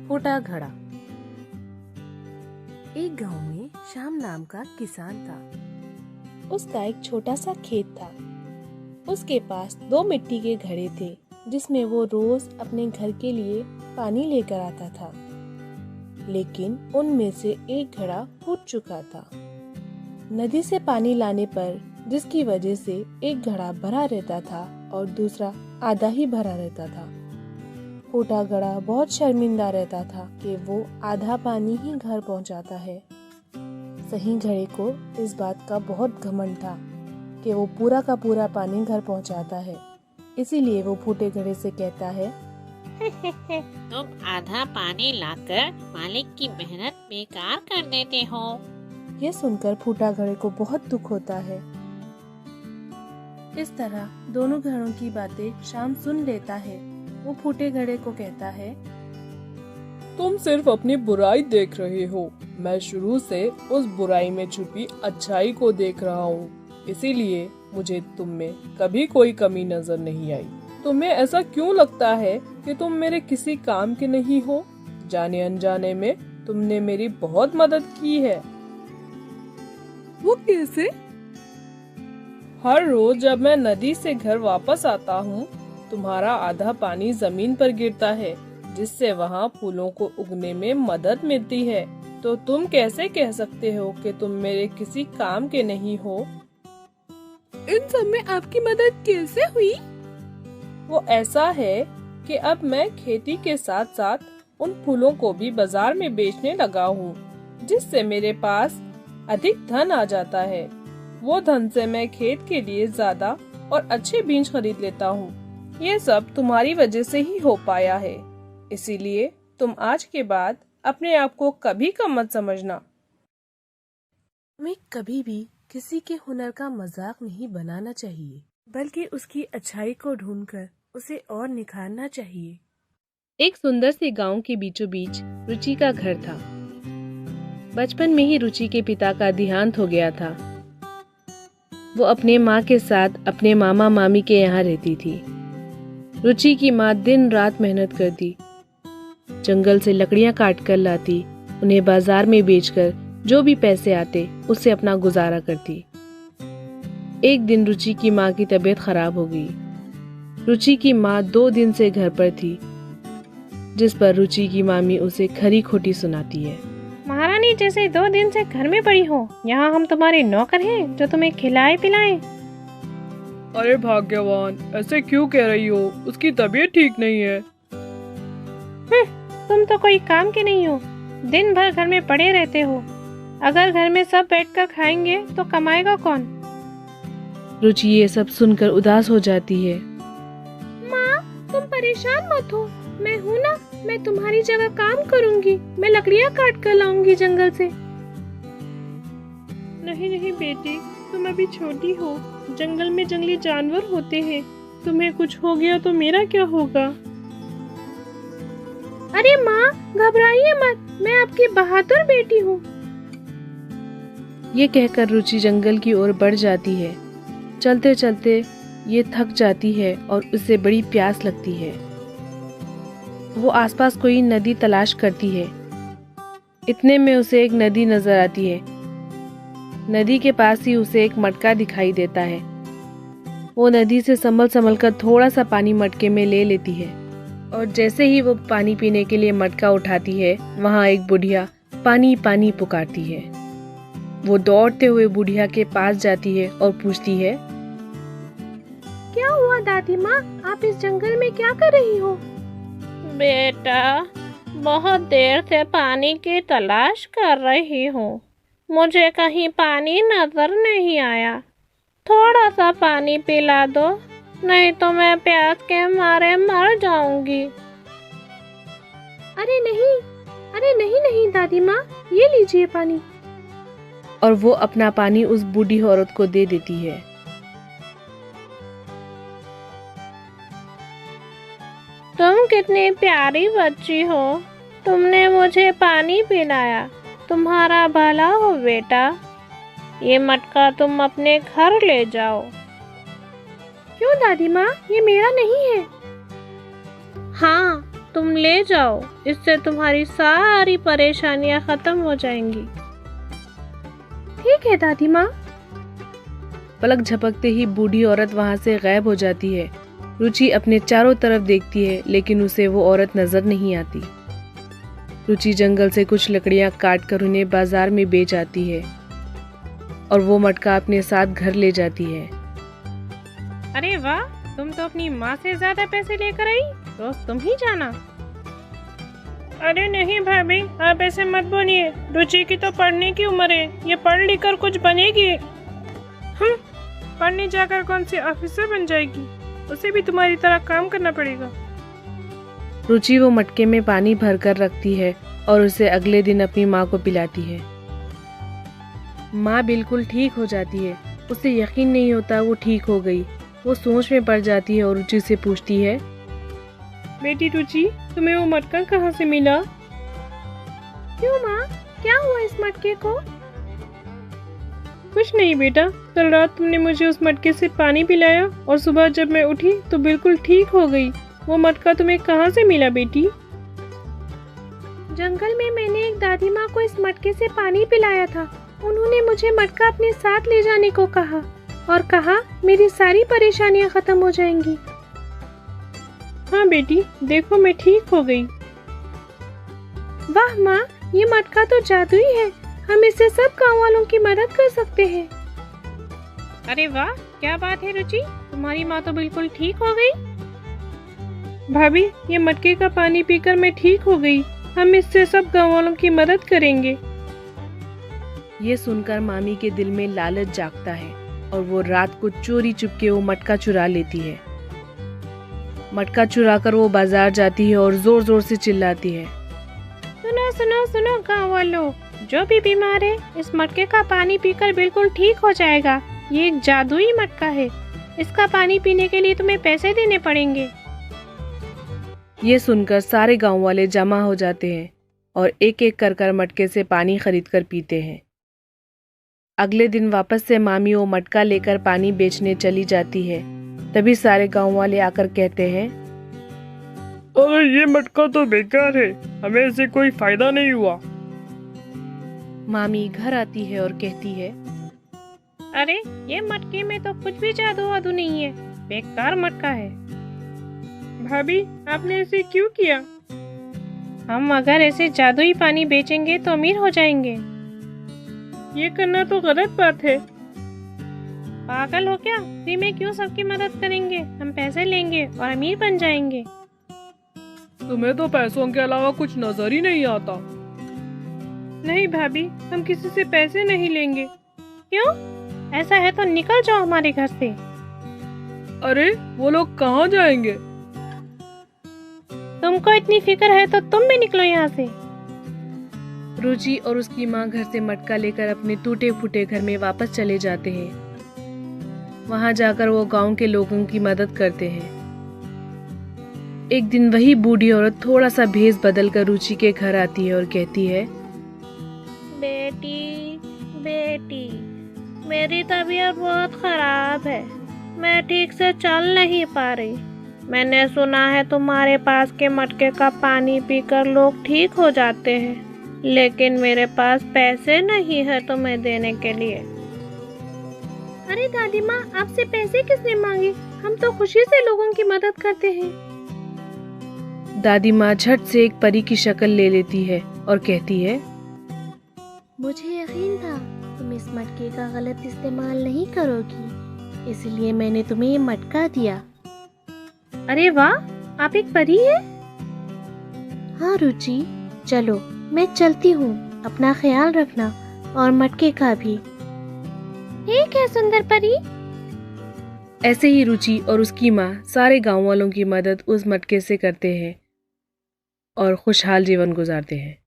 फूटा घड़ा। एक गांव में श्याम नाम का किसान था। उसका एक छोटा सा खेत था। उसके पास 2 मिट्टी के घड़े थे जिसमें वो रोज अपने घर के लिए पानी लेकर आता था। लेकिन उनमें से एक घड़ा फूट चुका था। नदी से पानी लाने पर जिसकी वजह से एक घड़ा भरा रहता था और दूसरा आधा ही भरा रहता था। फूटा घड़ा बहुत शर्मिंदा रहता था कि वो आधा पानी ही घर पहुंचाता है। सही घड़े को इस बात का बहुत घमंड था कि वो पूरा का पूरा पानी घर पहुंचाता है। इसीलिए वो फूटे घड़े से कहता है, तुम आधा पानी लाकर मालिक की मेहनत बेकार कर देते हो। यह सुनकर फूटा घड़े को बहुत दुख होता है। इस तरह दोनों घड़ों की बातें श्याम सुन लेता है। वो फूटे घड़े को कहता है, तुम सिर्फ अपनी बुराई देख रहे हो। मैं शुरू से उस बुराई में छुपी अच्छाई को देख रहा हूँ। इसीलिए मुझे तुम में कभी कोई कमी नजर नहीं आई। तुम्हें ऐसा क्यों लगता है कि तुम मेरे किसी काम के नहीं हो? जाने अनजाने में तुमने मेरी बहुत मदद की है। वो कैसे? हर रोज जब मैं नदी से घर वापस आता हूँ, तुम्हारा आधा पानी जमीन पर गिरता है, जिससे वहाँ फूलों को उगने में मदद मिलती है। तो तुम कैसे कह सकते हो कि तुम मेरे किसी काम के नहीं हो? इन सब में आपकी मदद कैसे हुई? वो ऐसा है कि अब मैं खेती के साथ साथ उन फूलों को भी बाजार में बेचने लगा हूँ, जिससे मेरे पास अधिक धन आ जाता है। वो धन से मैं खेत के लिए ज्यादा और अच्छे बीज खरीद लेता हूँ। ये सब तुम्हारी वजह से ही हो पाया है। इसीलिए तुम आज के बाद अपने आप को कभी कम मत समझना। हमें कभी भी किसी के हुनर का मजाक नहीं बनाना चाहिए, बल्कि उसकी अच्छाई को ढूंढकर उसे और निखारना चाहिए। एक सुंदर से गांव के बीचों बीच रुचि का घर था। बचपन में ही रुचि के पिता का देहांत हो गया था। वो अपने माँ के साथ अपने मामा मामी के यहाँ रहती थी। रुचि की माँ दिन रात मेहनत करती, जंगल से लकड़ियाँ काट कर लाती, उन्हें बाजार में बेचकर जो भी पैसे आते उससे अपना गुजारा करती। एक दिन रुचि की माँ की तबीयत खराब हो गई। रुचि की माँ 2 दिन से घर पर थी, जिस पर रुचि की मामी उसे खरी खोटी सुनाती है। महारानी जैसे 2 दिन से घर में पड़ी हो, यहाँ हम तुम्हारे नौकर हैं जो तुम्हें खिलाए पिलाए। अरे भाग्यवान, ऐसे क्यों कह रही हो? उसकी तबीयत ठीक नहीं है। तुम तो कोई काम के नहीं हो, दिन भर घर में पड़े रहते हो। अगर घर में सब बैठकर खाएंगे तो कमाएगा कौन? रुचि ये सब सुनकर उदास हो जाती है। माँ, तुम परेशान मत हो, मैं हूँ ना, मैं तुम्हारी जगह काम करूँगी। मैं लकड़ियाँ काट कर लाऊंगी जंगल से। नहीं नहीं बेटी, तुम अभी छोटी हो। जंगल में जंगली जानवर होते हैं। तुम्हें कुछ हो गया तो मेरा क्या होगा? अरे माँ, घबराइए मत, मैं आपकी बहादुर बेटी हूँ। ये कहकर रुचि जंगल की ओर बढ़ जाती है। चलते चलते ये थक जाती है और उसे बड़ी प्यास लगती है। वो आसपास कोई नदी तलाश करती है। इतने में उसे एक नदी नजर आती है। नदी के पास ही उसे एक मटका दिखाई देता है। वो नदी से संभल कर थोड़ा सा पानी मटके में ले लेती है और जैसे ही वो पानी पीने के लिए मटका उठाती है, वहाँ एक बुढ़िया पानी पानी पुकारती है। वो दौड़ते हुए बुढ़िया के पास जाती है और पूछती है, क्या हुआ दादी माँ, आप इस जंगल में क्या कर रही हो? बेटा, बहुत देर से पानी की तलाश कर रही हूँ। मुझे कहीं पानी नजर नहीं आया। थोड़ा सा पानी पिला दो, नहीं तो मैं प्यास के मारे मर जाऊंगी। अरे नहीं नहीं दादी माँ, ये लीजिए पानी। और वो अपना पानी उस बूढ़ी औरत को दे देती है। तुम कितनी प्यारी बच्ची हो, तुमने मुझे पानी पिलाया। तुम्हारा भला हो बेटा। ये मटका तुम अपने घर ले जाओ। क्यों दादी माँ, ये मेरा नहीं है। हाँ, तुम ले जाओ, इससे तुम्हारी सारी परेशानियां खत्म हो जाएंगी। ठीक है दादी माँ। पलक झपकते ही बूढ़ी औरत वहाँ से गायब हो जाती है। रुचि अपने चारों तरफ देखती है, लेकिन उसे वो औरत नजर नहीं आती। रुचि जंगल से कुछ लकड़ियाँ काट कर उन्हें बाजार में बेच आती है और वो मटका अपने साथ घर ले जाती है। अरे वाह, तुम तो अपनी माँ से ज्यादा पैसे लेकर आई, रोज तुम ही जाना। अरे नहीं भाभी, आप ऐसे मत बोलिए। रुचि की तो पढ़ने की उम्र है, ये पढ़ लिख कर कुछ बनेगी। पढ़ने जाकर कौन सी ऑफिसर बन जाएगी, उसे भी तुम्हारी तरह काम करना पड़ेगा। रुचि वो मटके में पानी भर कर रखती है और उसे अगले दिन अपनी माँ को पिलाती है। माँ बिल्कुल ठीक हो जाती है। उसे यकीन नहीं होता वो ठीक हो गई। वो सोच में पड़ जाती है और रुचि से पूछती है, बेटी रुचि, तुम्हें वो मटका कहाँ से मिला? क्यों माँ, क्या हुआ इस मटके को? कुछ नहीं बेटा, कल रात तुमने मुझे उस मटके से पानी पिलाया और सुबह जब मैं उठी तो बिल्कुल ठीक हो गई। वो मटका तुम्हें कहाँ से मिला बेटी? जंगल में मैंने एक दादी माँ को इस मटके से पानी पिलाया था। उन्होंने मुझे मटका अपने साथ ले जाने को कहा और कहा मेरी सारी परेशानियाँ खत्म हो जाएंगी। हाँ बेटी, देखो मैं ठीक हो गई। वाह माँ, ये मटका तो जादुई है। हम इससे सब गाँव वालों की मदद कर सकते हैं। अरे वाह, क्या बात है रुचि, तुम्हारी माँ तो बिल्कुल ठीक हो गई। भाभी, ये मटके का पानी पीकर मैं ठीक हो गई। हम इससे सब गाँव वालों की मदद करेंगे। ये सुनकर मामी के दिल में लालच जागता है और वो रात को चोरी चुपके वो मटका चुरा लेती है। मटका चुराकर वो बाजार जाती है और जोर जोर से चिल्लाती है, सुनो सुनो सुनो गाँव वालों, जो भी बीमार है इस मटके का पानी पीकर बिल्कुल ठीक हो जाएगा। ये एक जादुई मटका है, इसका पानी पीने के लिए तुम्हें पैसे देने पड़ेंगे। ये सुनकर सारे गांव वाले जमा हो जाते हैं और एक एक कर मटके से पानी खरीद कर पीते हैं। अगले दिन वापस से मामी वो मटका लेकर पानी बेचने चली जाती है। तभी सारे गांव वाले आकर कहते हैं, अरे ये मटका तो बेकार है, हमें इससे कोई फायदा नहीं हुआ। मामी घर आती है और कहती है, अरे ये मटके में तो कुछ भी जादू वादू नहीं है, बेकार मटका है। भाभी, आपने ऐसे क्यों किया? हम अगर ऐसे जादुई पानी बेचेंगे तो अमीर हो जाएंगे। ये करना तो गलत बात है। पागल हो क्या? फ्री में क्यों सबकी मदद करेंगे? हम पैसे लेंगे और अमीर बन जाएंगे। तुम्हें तो पैसों के अलावा कुछ नजर ही नहीं आता। नहीं भाभी, हम किसी से पैसे नहीं लेंगे। क्यों? ऐसा है तो निकल जाओ हमारे घर से। अरे वो लोग कहाँ जाएंगे? तुमको इतनी फिक्र है तो तुम भी निकलो यहाँ से। रुचि और उसकी माँ घर से मटका लेकर अपने टूटे फूटे घर में वापस चले जाते हैं। वहाँ जाकर वो गांव के लोगों की मदद करते हैं। एक दिन वही बूढ़ी औरत थोड़ा सा भेष बदल कर रुचि के घर आती है और कहती है, बेटी बेटी, मेरी तबीयत बहुत खराब है, मैं ठीक से चल नहीं पा रही। मैंने सुना है तुम्हारे पास के मटके का पानी पीकर लोग ठीक हो जाते हैं, लेकिन मेरे पास पैसे नहीं है तुम्हें देने के लिए। अरे दादी माँ, आपसे पैसे किसने मांगे? हम तो खुशी से लोगों की मदद करते हैं। दादी माँ झट से एक परी की शक्ल ले लेती है और कहती है, मुझे यकीन था तुम इस मटके का गलत इस्तेमाल नहीं करोगी, इसलिए मैंने तुम्हें ये मटका दिया। अरे वाह, आप एक परी है। हाँ रुचि, चलो मैं चलती हूँ, अपना ख्याल रखना और मटके का भी। ठीक है सुंदर परी। ऐसे ही रुचि और उसकी माँ सारे गांव वालों की मदद उस मटके से करते हैं और खुशहाल जीवन गुजारते हैं।